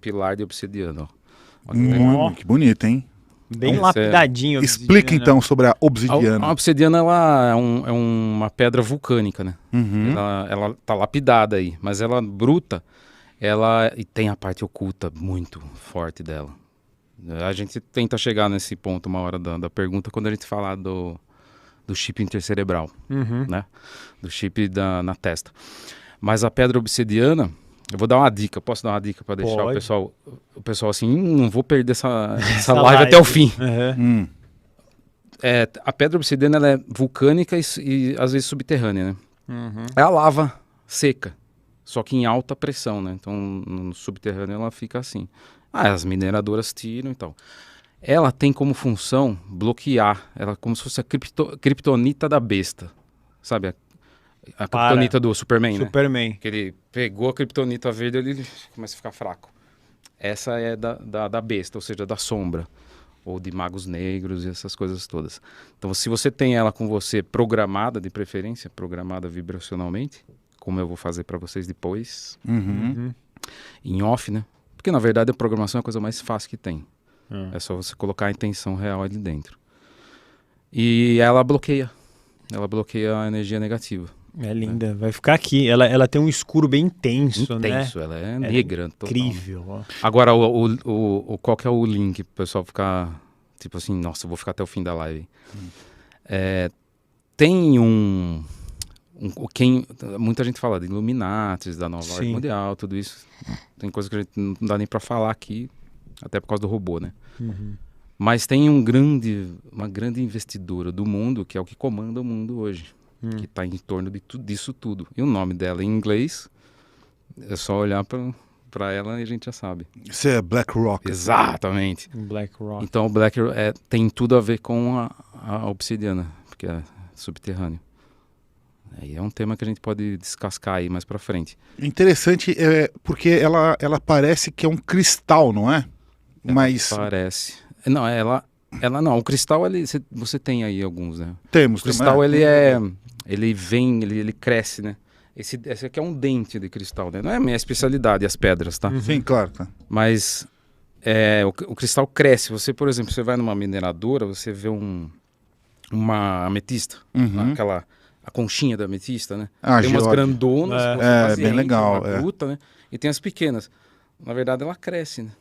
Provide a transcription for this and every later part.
pilar de obsidiana. Ó. Olha que legal. Que bonito, hein? Bem lapidadinho. Explica então sobre a obsidiana. A obsidiana ela é uma pedra vulcânica, né? Uhum. Ela tá lapidada aí, mas ela bruta, e tem a parte oculta muito forte dela. A gente tenta chegar nesse ponto uma hora da pergunta quando a gente falar do chip intercerebral, né? Do chip na testa. Mas a pedra obsidiana, eu vou dar uma dica, posso dar uma dica para deixar o pessoal assim, não vou perder essa live até o fim. A pedra obsidiana ela é vulcânica e às vezes subterrânea, né? É a lava seca, só que em alta pressão, né? Então no subterrâneo ela fica assim. As mineradoras tiram e tal. Ela tem como função bloquear, ela como se fosse a criptonita da besta, sabe? A criptonita do Superman, né? Superman. Que ele pegou a criptonita verde e ele começa a ficar fraco. Essa é da besta, ou seja, da sombra. Ou de magos negros e essas coisas todas. Então, se você tem ela com você programada, de preferência, programada vibracionalmente, como eu vou fazer para vocês depois, em off, né? Porque, na verdade, a programação é a coisa mais fácil que tem. É só você colocar a intenção real ali dentro. E ela bloqueia a energia negativa. É linda, vai ficar aqui. Ela tem um escuro bem intenso, né? Intenso, ela é negra. Incrível. Total, né? Agora, qual que é o link pro pessoal ficar, tipo assim, nossa, eu vou ficar até o fim da live. Tem muita gente fala de Illuminatis, da nova ordem mundial, tudo isso. Tem coisa que a gente não dá nem pra falar aqui, até por causa do robô, né? Mas tem uma grande investidora do mundo, que é o que comanda o mundo hoje. Que está em torno disso tudo. E o nome dela em inglês, é só olhar para ela e a gente já sabe. Isso é BlackRock. Exatamente. BlackRock. Então o BlackRock tem tudo a ver com a obsidiana, porque é subterrâneo. Aí é um tema que a gente pode descascar aí mais para frente. Interessante, porque ela parece que é um cristal, não é? Mas parece. Não, ela não. O cristal, você tem aí alguns, né? Temos. O cristal, ele cresce, né? Esse aqui é um dente de cristal, né? Não é a minha especialidade, as pedras, tá? Sim, claro. Tá. Mas o cristal cresce. Você, por exemplo, você vai numa mineradora, você vê uma ametista, a conchinha da ametista, né? Tem umas grandonas, bem legal, bruta, né? E tem as pequenas. Na verdade, ela cresce, né?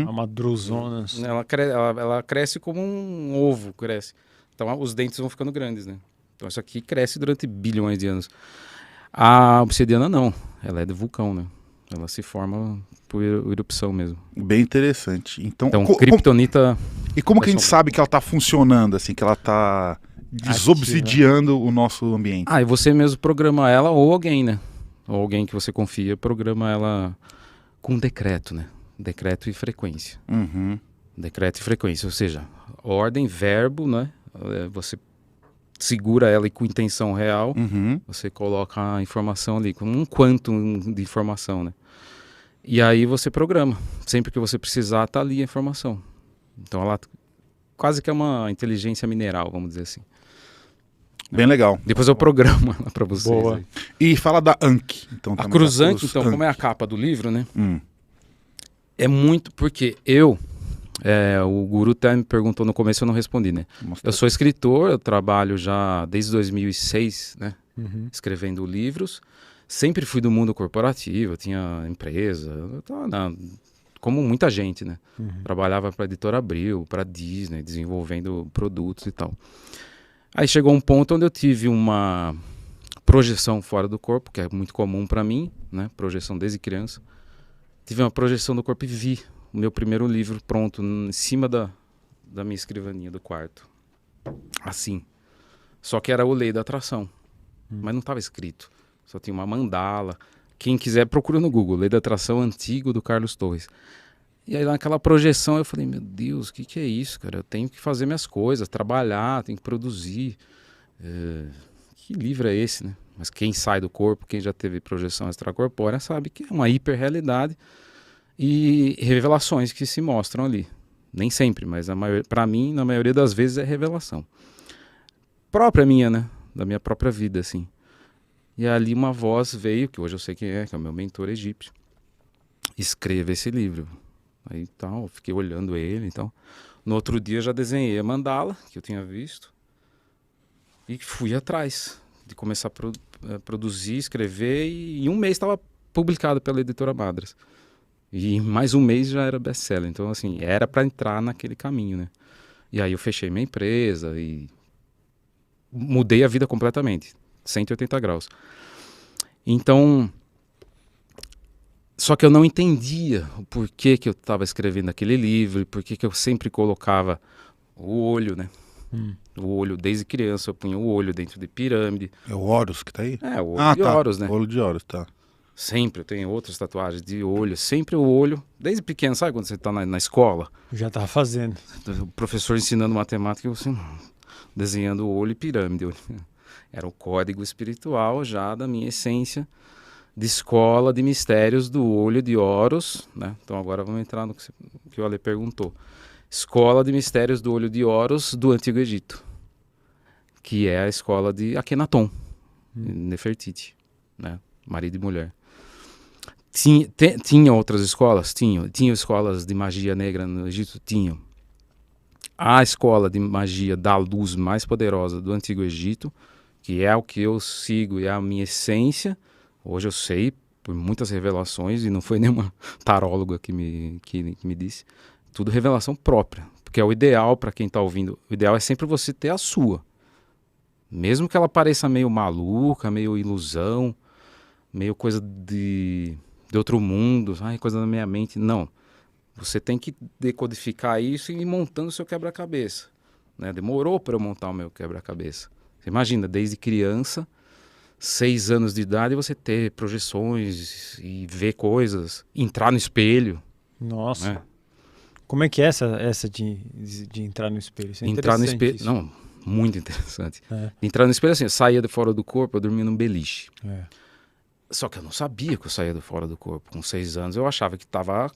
É uma druzona. Ela cresce como um ovo, cresce. Então, os dentes vão ficando grandes, né? Então, isso aqui cresce durante bilhões de anos. A obsidiana, não. Ela é de vulcão, né? Ela se forma por erupção mesmo. Bem interessante. Então criptonita... E como que a gente sabe que ela está funcionando, assim, que ela está desobsidiando o nosso ambiente? E você mesmo programa ela ou alguém, né? Ou alguém que você confia, programa ela com decreto, né? Decreto e frequência. Decreto e frequência, ou seja, ordem, verbo, né? Você segura ela e com intenção real, você coloca a informação ali, com um quantum de informação, né? E aí você programa. Sempre que você precisar, tá ali a informação. Então ela quase que é uma inteligência mineral, vamos dizer assim. Bem legal. Depois eu programo ela para vocês. Boa. Aí. E fala da Ankh. Então, a Cruz-Ankh, então, como é a capa do livro, né? É muito... Porque o Guru até me perguntou no começo, eu não respondi, né? Eu sou escritor, eu trabalho já desde 2006, né? Escrevendo livros. Sempre fui do mundo corporativo, eu tinha empresa, como muita gente, né? Trabalhava para a Editora Abril, para a Disney, desenvolvendo produtos e tal. Aí chegou um ponto onde eu tive uma projeção fora do corpo, que é muito comum para mim, né? Projeção desde criança. Tive uma projeção do corpo e vi o meu primeiro livro pronto em cima da minha escrivaninha do quarto. Assim. Só que era o Lei da Atração. Mas não estava escrito. Só tinha uma mandala. Quem quiser, procura no Google. Lei da Atração Antigo, do Carlos Torres. E aí naquela projeção eu falei, meu Deus, o que é isso, cara? Eu tenho que fazer minhas coisas, trabalhar, tenho que produzir. Que livro é esse, né? Mas quem sai do corpo, quem já teve projeção extracorpórea, sabe que é uma hiperrealidade e revelações que se mostram ali. Nem sempre, mas para mim, na maioria das vezes, é revelação. Própria minha, né? Da minha própria vida, assim. E ali uma voz veio, que hoje eu sei quem é, que é o meu mentor egípcio. Escreva esse livro. Aí tal, eu fiquei olhando ele, então. No outro dia eu já desenhei a mandala, que eu tinha visto, e fui atrás de começar a produzir, escrever, e em um mês estava publicado pela editora Madras. E em mais um mês já era best-seller. Então, assim, era para entrar naquele caminho, né? E aí eu fechei minha empresa e mudei a vida completamente, 180 graus. Então, só que eu não entendia o porquê que eu estava escrevendo aquele livro, porquê que eu sempre colocava o olho, né? O olho, desde criança, eu punha o olho dentro de pirâmide. É o Horus que tá aí? É, o olho de Horus, né? O olho de Horus, tá. Sempre, eu tenho outras tatuagens de olho, sempre o olho, desde pequeno, sabe quando você está na escola? Já tava fazendo. O professor ensinando matemática e você desenhando o olho e pirâmide. Era o código espiritual já da minha essência de escola de mistérios do olho de Horus, né? Então agora vamos entrar no que o Ale perguntou. Escola de mistérios do olho de Horus do Antigo Egito, que é a escola de Akhenaton, Nefertiti, né? Marido e mulher. Tinha outras escolas? Tinha escolas de magia negra no Egito? Tinham. A escola de magia da luz mais poderosa do Antigo Egito, que é o que eu sigo e é a minha essência, hoje eu sei por muitas revelações, e não foi nenhuma taróloga que me disse, tudo revelação própria, porque é o ideal para quem está ouvindo, o ideal é sempre você ter a sua, mesmo que ela pareça meio maluca, meio ilusão, meio coisa de outro mundo, coisa da minha mente. Não. Você tem que decodificar isso e ir montando o seu quebra-cabeça, né? Demorou para eu montar o meu quebra-cabeça. Você imagina, desde criança, 6 anos de idade, você ter projeções e ver coisas, entrar no espelho. Nossa. Né? Como é que é essa de entrar no espelho? Isso é entrar no espelho. Isso. Não, muito interessante. Entrar no espelho assim, eu saía de fora do corpo, eu dormia num beliche. Só que eu não sabia que eu saía de fora do corpo. Com 6 anos eu achava que estava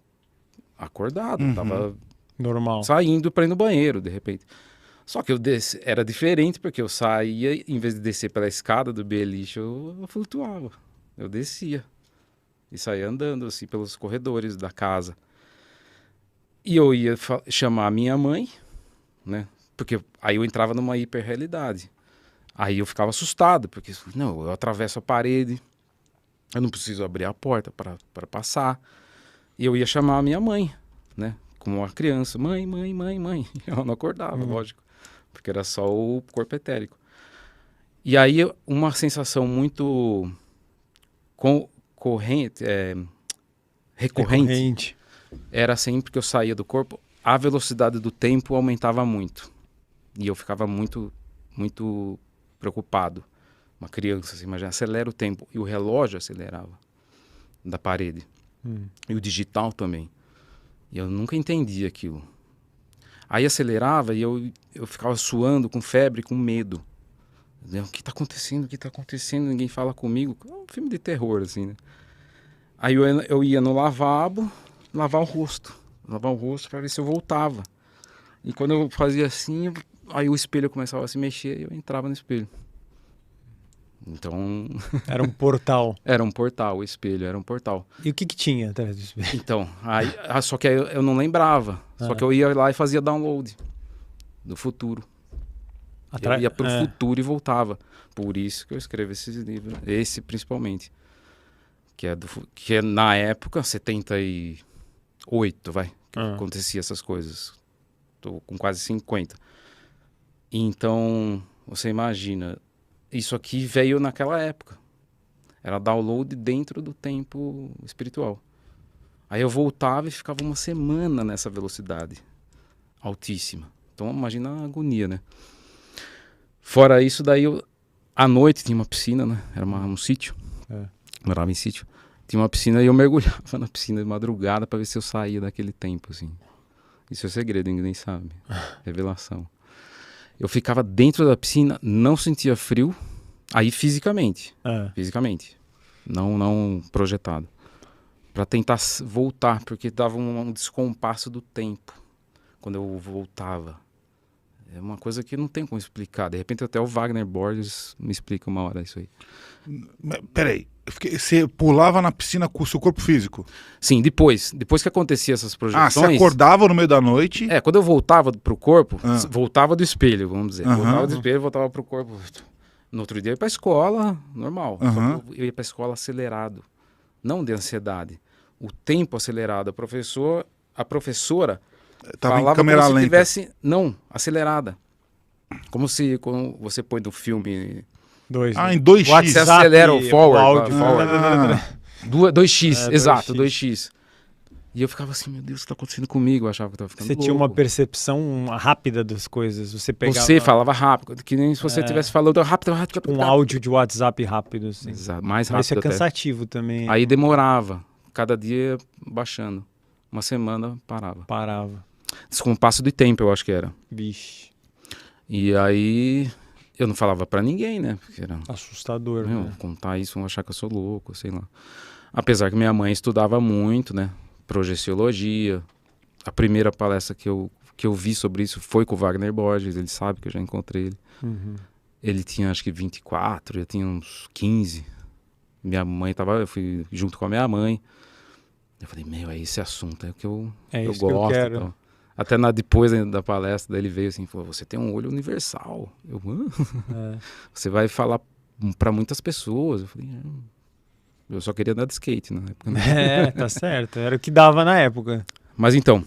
acordado, estava normal, saindo para ir no banheiro, de repente. Só que era diferente, porque eu saía, em vez de descer pela escada do beliche, eu flutuava. Eu descia e saía andando assim pelos corredores da casa. E eu ia chamar a minha mãe, né? Porque aí eu entrava numa hiperrealidade. Aí eu ficava assustado, porque não, eu atravesso a parede, eu não preciso abrir a porta para passar. E eu ia chamar a minha mãe, né? Como uma criança. Mãe, mãe, mãe, mãe. Ela não acordava, lógico. Porque era só o corpo etérico. E aí uma sensação muito recorrente era sempre que eu saía do corpo, a velocidade do tempo aumentava muito. E eu ficava muito, muito preocupado. Uma criança, você imagina, acelera o tempo. E o relógio acelerava da parede. E o digital também. E eu nunca entendi aquilo. Aí acelerava e eu ficava suando, com febre, com medo. O que está acontecendo? O que está acontecendo? Ninguém fala comigo. É um filme de terror, assim, né? Aí eu ia no lavabo, lavar o rosto para ver se eu voltava. E quando eu fazia assim, aí o espelho começava a se mexer e eu entrava no espelho. Então... Era um portal. Era um portal, o espelho era um portal. E o que tinha atrás do espelho? Então, só que aí eu não lembrava. Só que eu ia lá e fazia download do futuro. Eu ia pro futuro e voltava. Por isso que eu escrevo esses livros. Esse principalmente. Que é na época, 78, que acontecia essas coisas. Tô com quase 50. Então, você imagina... Isso aqui veio naquela época. Era download dentro do tempo espiritual. Aí eu voltava e ficava uma semana nessa velocidade altíssima. Então imagina a agonia, né? Fora isso, daí à noite tinha uma piscina, né? Era um sítio. Morava em sítio. Tinha uma piscina e eu mergulhava na piscina de madrugada para ver se eu saía daquele tempo, assim. Isso é segredo, ninguém sabe. Revelação. Eu ficava dentro da piscina, não sentia frio, aí fisicamente, não projetado, para tentar voltar, porque dava um descompasso do tempo, quando eu voltava. É uma coisa que não tem como explicar. De repente até o Wagner Borges me explica uma hora isso aí. Peraí, você pulava na piscina com o seu corpo físico? Sim, depois que acontecia essas projeções... você acordava no meio da noite? Quando eu voltava pro corpo, voltava do espelho, vamos dizer. Voltava do espelho, voltava pro corpo. No outro dia eu ia pra escola, normal. Só que eu ia pra escola acelerado. Não de ansiedade. O tempo acelerado. A professora tava falava em câmera como se lenta. tivesse... Não, acelerada. Como se quando você põe no filme... em 2x. Você acelera o forward. O áudio. 2x, exato, 2x. 2x. E eu ficava assim, meu Deus, o que tá acontecendo comigo? Eu achava que eu tava ficando Você louco. tinha uma percepção rápida das coisas. Você pegava... Você falava rápido, que nem se você estivesse falando rápido. Um áudio de WhatsApp rápido, assim. Exato, mais Mas isso rápido é cansativo também. Aí demorava, cada dia baixando. Uma semana parava. Isso com o passo do tempo, eu acho que era. Vixe. E aí eu não falava pra ninguém, né? Porque era assustador, né? Contar isso, vão achar que eu sou louco, sei lá. Apesar que minha mãe estudava muito, né? Projeciologia. A primeira palestra que eu vi sobre isso foi com o Wagner Borges, ele sabe que eu já encontrei ele. Ele tinha acho que 24, eu tinha uns 15. Minha mãe eu fui junto com a minha mãe. Eu falei, é esse assunto, é o que eu isso gosto. Que eu quero. Então. Até depois da palestra, daí ele veio assim, falou, você tem um olho universal. Você vai falar para muitas pessoas. Eu falei, eu só queria andar de skate na época. Né? Tá certo, era o que dava na época. Mas então,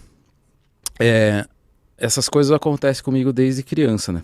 essas coisas acontecem comigo desde criança, né?